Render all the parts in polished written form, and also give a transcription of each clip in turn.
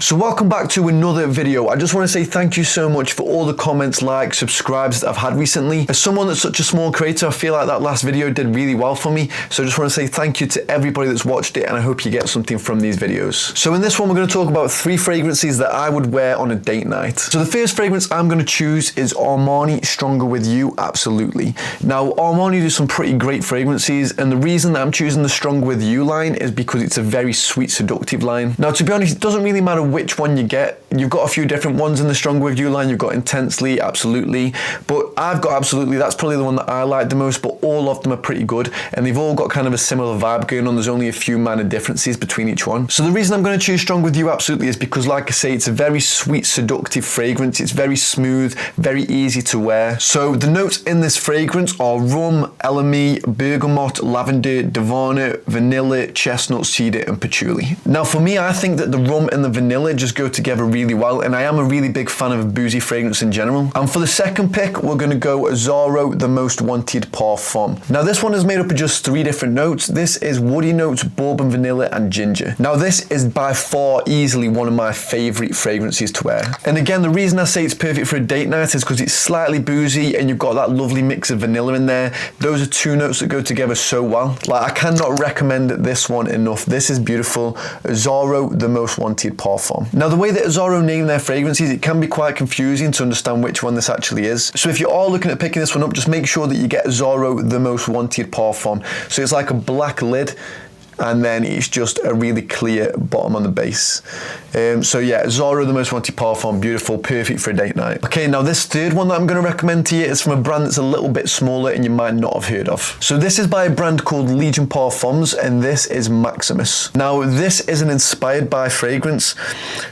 So welcome back to another video. I just want to say thank you so much for all the comments, likes, subscribes that I've had recently. As someone that's such a small creator, I feel like that last video did really well for me. So I just want to say thank you to everybody that's watched it, and I hope you get something from these videos. So in this one, we're going to talk about 3 fragrances that I would wear on a date night. So the first fragrance I'm going to choose is Armani Stronger With You, absolutely. Now, Armani do some pretty great fragrances, and the reason that I'm choosing the Stronger With You line is because it's a very sweet, seductive line. Now, to be honest, it doesn't really matter which one you get. You've got a few different ones in the Stronger With You line. You've got Intensely, Absolutely, but I've got Absolutely. That's probably the one that I like the most, but all of them are pretty good, and they've all got kind of a similar vibe going on. There's only a few minor differences between each one. So the reason I'm going to choose Stronger With You Absolutely is because, like I say, it's a very sweet, seductive fragrance. It's very smooth, very easy to wear. So the notes in this fragrance are rum, elemi, bergamot, lavender, davana, vanilla, chestnut, cedar, and patchouli. Now for me, I think that the rum and the vanilla just go together really well, and I am a really big fan of a boozy fragrance in general. And for the second pick, we're going to go Azzaro, the Most Wanted Parfum. Now this one is made up of just 3 different notes. This is woody notes, bourbon, vanilla, and ginger. Now this is by far easily one of my favorite fragrances to wear. And again, the reason I say it's perfect for a date night is because it's slightly boozy and you've got that lovely mix of vanilla in there. Those are 2 notes that go together so well. Like, I cannot recommend this one enough. This is beautiful. Azzaro, the Most Wanted Parfum. Now the way that Azzaro name their fragrances, it can be quite confusing to understand which one this actually is. So if you are looking at picking this one up, just make sure that you get Azzaro, the Most Wanted Parfum. So it's like a black lid, and then it's just a really clear bottom on the base. So yeah, Azzaro, the Most Wanted Parfum, beautiful, perfect for a date night. Okay, now this third one that I'm going to recommend to you is from a brand that's a little bit smaller and you might not have heard of. So this is by a brand called Legion Parfums, and this is Maximus. Now this is an inspired by fragrance,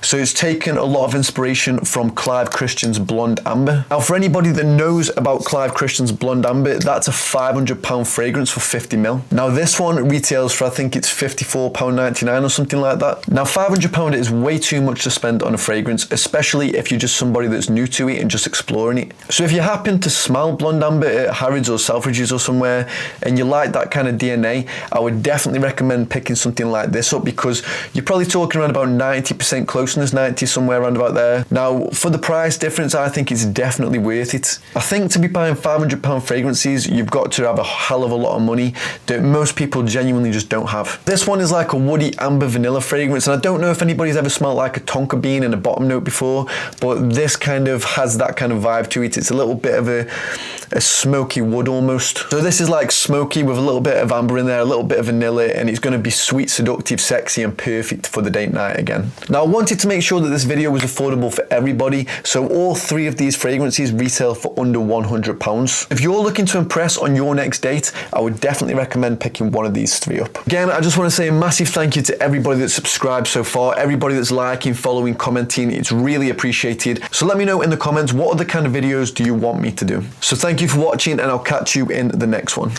so it's taken a lot of inspiration from Clive Christian's Blonde Amber. Now for anybody that knows about Clive Christian's Blonde Amber, that's a £500 fragrance for 50ml. Now this one retails for, I think it's £54.99 or something like that. Now £500 is way too much to spend on a fragrance, especially if you're just somebody that's new to it and just exploring it. So if you happen to smell Blonde Amber at Harrods or Selfridges or somewhere and you like that kind of DNA, I would definitely recommend picking something like this up, because you're probably talking around about 90% closeness, 90 somewhere around about there. Now for the price difference, I think it's definitely worth it. I think to be buying £500 fragrances, you've got to have a hell of a lot of money that most people genuinely just don't have. This one is like a woody amber vanilla fragrance, and I don't know if anybody's ever smelled like a tonka bean in a bottom note before, but this kind of has that kind of vibe to it. It's a little bit of a smoky wood almost. So this is like smoky with a little bit of amber in there, a little bit of vanilla, and it's going to be sweet, seductive, sexy, and perfect for the date night again. Now I wanted to make sure that this video was affordable for everybody, so all 3 of these fragrances retail for under £100. If you're looking to impress on your next date, I would definitely recommend picking one of these 3 up. Again, I just want to say a massive thank you to everybody that's subscribed so far, everybody that's liking, following, commenting. It's really appreciated. So let me know in the comments, what other kind of videos do you want me to do? So thank you for watching, and I'll catch you in the next one.